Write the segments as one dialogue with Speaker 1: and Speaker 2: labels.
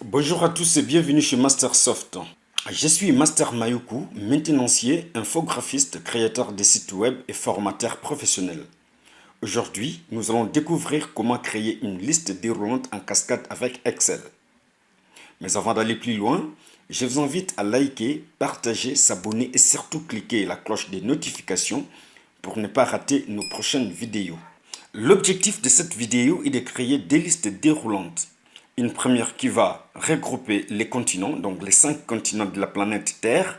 Speaker 1: Bonjour à tous et bienvenue chez Mastersoft. Je suis Master Mayuku, maintenancier, infographiste, créateur de sites web et formateur professionnel. Aujourd'hui, nous allons découvrir comment créer une liste déroulante en cascade avec Excel. Mais avant d'aller plus loin, je vous invite à liker, partager, s'abonner et surtout cliquer la cloche des notifications pour ne pas rater nos prochaines vidéos. L'objectif de cette vidéo est de créer des listes déroulantes. Une première qui va regrouper les continents, donc les 5 continents de la planète Terre,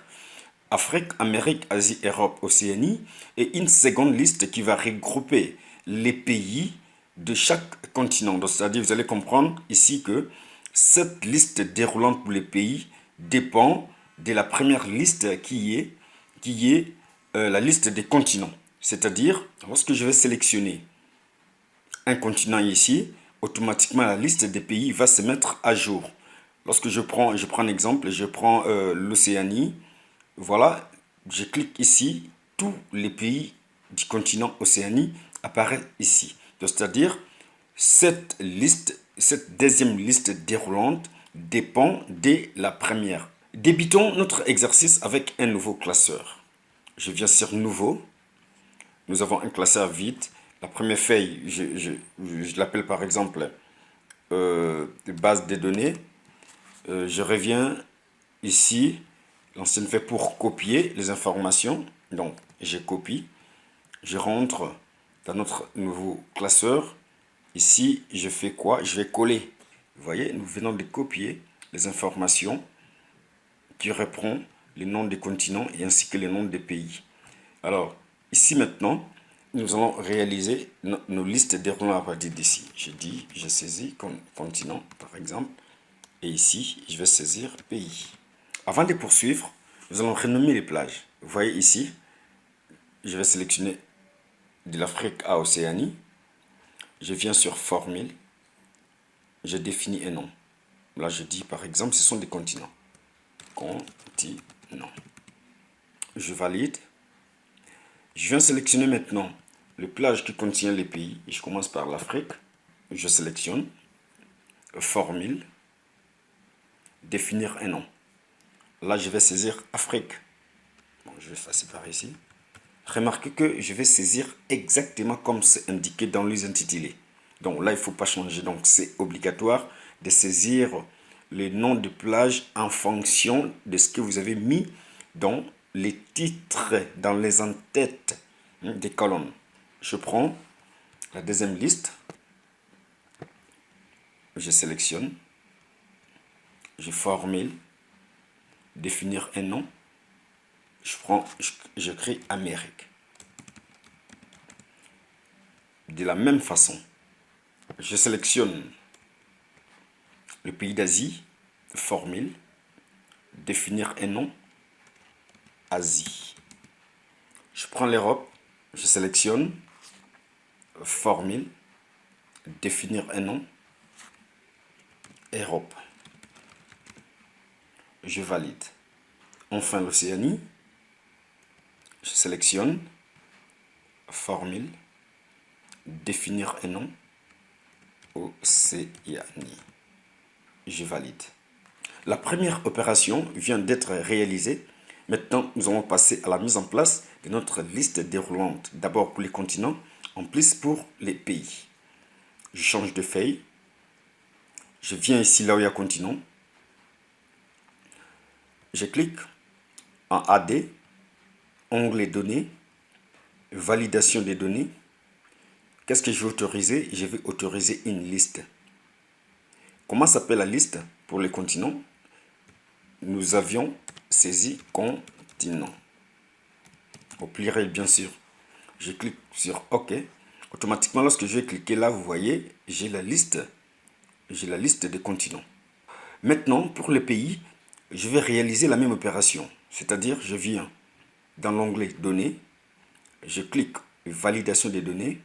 Speaker 1: Afrique, Amérique, Asie, Europe, Océanie, et une seconde liste qui va regrouper les pays de chaque continent. Donc, c'est-à-dire, vous allez comprendre ici que cette liste déroulante pour les pays dépend de la première liste qui est la liste des continents. C'est-à-dire, lorsque je vais sélectionner un continent ici, automatiquement la liste des pays va se mettre à jour. Lorsque je prends un exemple, je prends l'Océanie, voilà, je clique ici, tous les pays du continent Océanie apparaissent ici. C'est-à-dire, cette deuxième liste déroulante dépend de la première. Débutons notre exercice avec un nouveau classeur. Je viens sur Nouveau. Nous avons un classeur vide. La première feuille, je l'appelle par exemple base de données. Je reviens ici. L'ancienne feuille pour copier les informations. Donc, je copie. Je rentre dans notre nouveau classeur. Ici, je fais quoi? Je vais coller. Vous voyez, nous venons de copier les informations qui reprend les noms des continents et ainsi que les noms des pays. Alors, ici maintenant, nous allons réaliser nos listes déroulant à partir d'ici. Je saisis comme continent, par exemple, et ici, je vais saisir pays. Avant de poursuivre, nous allons renommer les plages. Vous voyez ici, je vais sélectionner de l'Afrique à Océanie. Je viens sur Formule. Je définis un nom. Là, je dis par exemple, ce sont des continents. Continent. Je valide. Je viens sélectionner maintenant le plage qui contient les pays. Et je commence par l'Afrique. Je sélectionne. Formule. Définir un nom. Là, je vais saisir Afrique. Bon, je vais effacer par ici. Remarquez que je vais saisir exactement comme c'est indiqué dans les intitulés. Donc là, il ne faut pas changer. Donc c'est obligatoire de saisir les noms de plage en fonction de ce que vous avez mis dans les titres, dans les en-têtes des colonnes. Je prends la deuxième liste. Je sélectionne. Je formule. Définir un nom. Je crée Amérique. De la même façon, je sélectionne le pays d'Asie, formule, définir un nom, Asie. Je prends l'Europe, je sélectionne, formule, définir un nom, Europe. Je valide. Enfin l'Océanie, je sélectionne, formule, définir un nom, Océanie. Je valide. La première opération vient d'être réalisée. Maintenant, nous allons passer à la mise en place de notre liste déroulante. D'abord pour les continents, en plus pour les pays. Je change de feuille. Je viens ici là où il y a continent. Je clique en AD, onglet données, validation des données. Qu'est-ce que je vais autoriser? Je vais autoriser une liste. Comment s'appelle la liste pour les continents? Nous avions saisi continent. Au pluriel, bien sûr. Je clique sur OK. Automatiquement, lorsque je vais cliquer là, vous voyez, j'ai la liste des continents. Maintenant, pour les pays, je vais réaliser la même opération. C'est-à-dire, je viens dans l'onglet Données. Je clique Validation des données.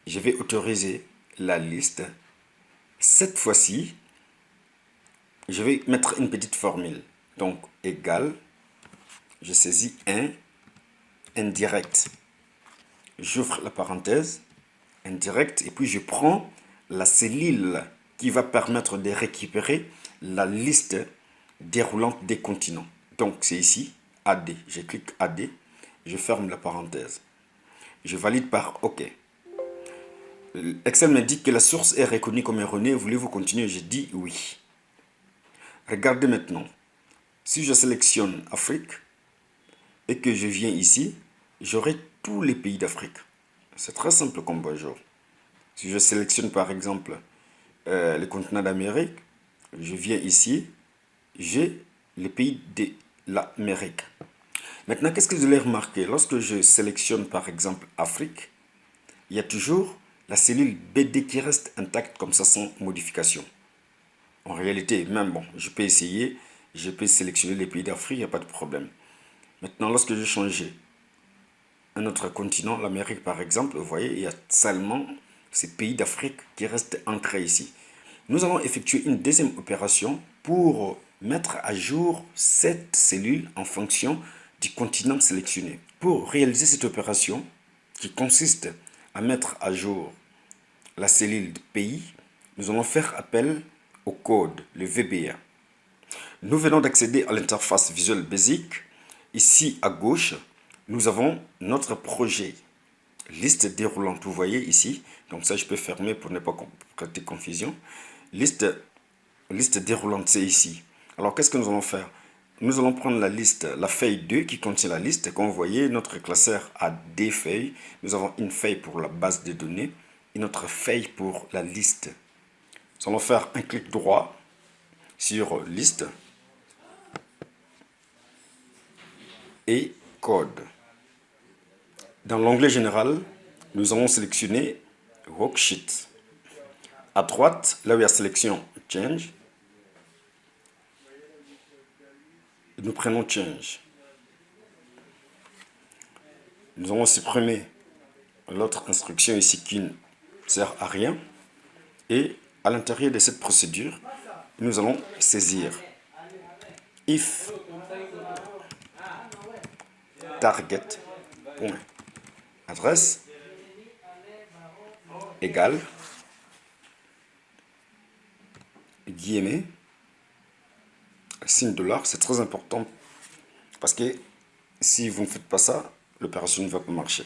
Speaker 1: Je vais autoriser la liste. Cette fois-ci, je vais mettre une petite formule. Donc, égal, je saisis un indirect. J'ouvre la parenthèse, indirect, et puis je prends la cellule qui va permettre de récupérer la liste déroulante des continents. Donc c'est ici, AD. Je clique AD, je ferme la parenthèse. Je valide par OK. Excel me dit que la source est reconnue comme erronée. Voulez-vous continuer? Je dis oui. Regardez maintenant. Si je sélectionne Afrique et que je viens ici, j'aurai tous les pays d'Afrique. C'est très simple comme bonjour. Si je sélectionne par exemple le continent d'Amérique, je viens ici, j'ai les pays de l'Amérique. Maintenant, qu'est-ce que vous allez remarquer? Lorsque je sélectionne par exemple Afrique, il y a toujours la cellule BD qui reste intacte comme ça sans modification. En réalité, même bon, je peux essayer, je peux sélectionner les pays d'Afrique, il n'y a pas de problème. Maintenant, lorsque je change un autre continent, l'Amérique par exemple, vous voyez, il y a seulement ces pays d'Afrique qui restent ancrés ici. Nous allons effectuer une deuxième opération pour mettre à jour cette cellule en fonction du continent sélectionné. Pour réaliser cette opération, qui consiste à mettre à jour la cellule de pays, nous allons faire appel au code, le VBA. Nous venons d'accéder à l'interface Visual Basic. Ici à gauche, nous avons notre projet. Liste déroulante, vous voyez ici. Donc ça, je peux fermer pour ne pas prêter confusion. Liste déroulante, c'est ici. Alors, qu'est-ce que nous allons faire? Nous allons prendre la liste, la feuille 2 qui contient la liste. Comme vous voyez, notre classeur a des feuilles. Nous avons une feuille pour la base de données et notre feuille pour la liste. Nous allons faire un clic droit sur liste et code. Dans l'onglet général, nous allons sélectionner Worksheet. À droite, là où il y a sélection Change, nous prenons Change. Nous allons supprimer l'autre instruction ici qui ne sert à rien. Et à l'intérieur de cette procédure, nous allons saisir if target point adresse égale guillemets signe $. C'est très important parce que si vous ne faites pas ça, l'opération ne va pas marcher.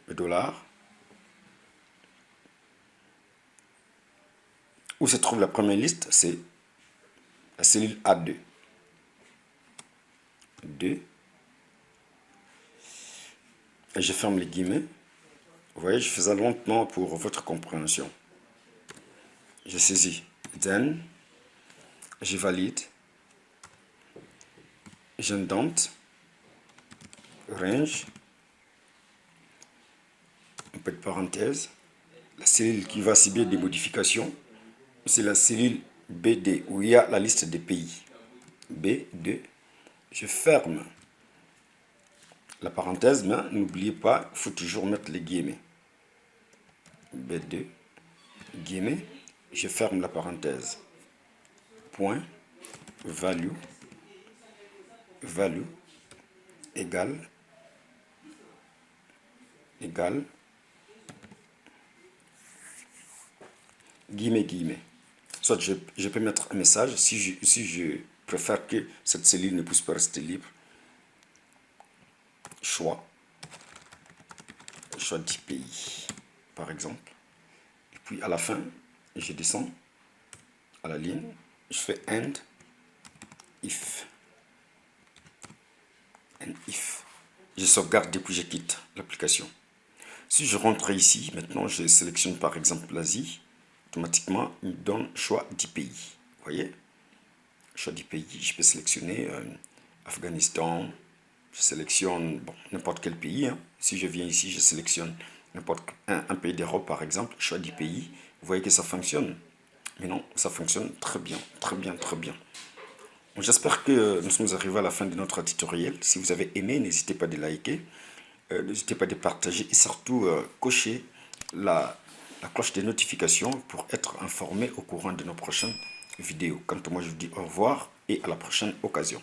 Speaker 1: Le dollar. Où se trouve la première liste? C'est la cellule A2. 2. Et je ferme les guillemets. Vous voyez, je fais ça lentement pour votre compréhension. Je saisis. Then, je valide. J'indente. Range. Un peu de parenthèse. La cellule qui va cibler des modifications, c'est la cellule BD où il y a la liste des pays. B2. Je ferme la parenthèse, mais n'oubliez pas, il faut toujours mettre les guillemets. B2, guillemets, je ferme la parenthèse. Point, value, égale, guillemets. Soit je peux mettre un message, si je préfère que cette cellule ne puisse pas rester libre. Choix du pays, par exemple. Et puis à la fin, je descends à la ligne, je fais end if. Je sauvegarde et puis je quitte l'application. Si je rentre ici, maintenant je sélectionne par exemple l'Asie, automatiquement il me donne choix du pays. Vous voyez? Choix du pays, je peux sélectionner Afghanistan, je sélectionne n'importe quel pays. Hein. Si je viens ici, je sélectionne n'importe un pays d'Europe par exemple, choix du pays. Vous voyez que ça fonctionne. Mais non, ça fonctionne très bien. J'espère que nous sommes arrivés à la fin de notre tutoriel. Si vous avez aimé, n'hésitez pas de liker, n'hésitez pas de partager et surtout cocher la cloche des notifications pour être informé au courant de nos prochaines vidéos. Quant à moi, je vous dis au revoir et à la prochaine occasion.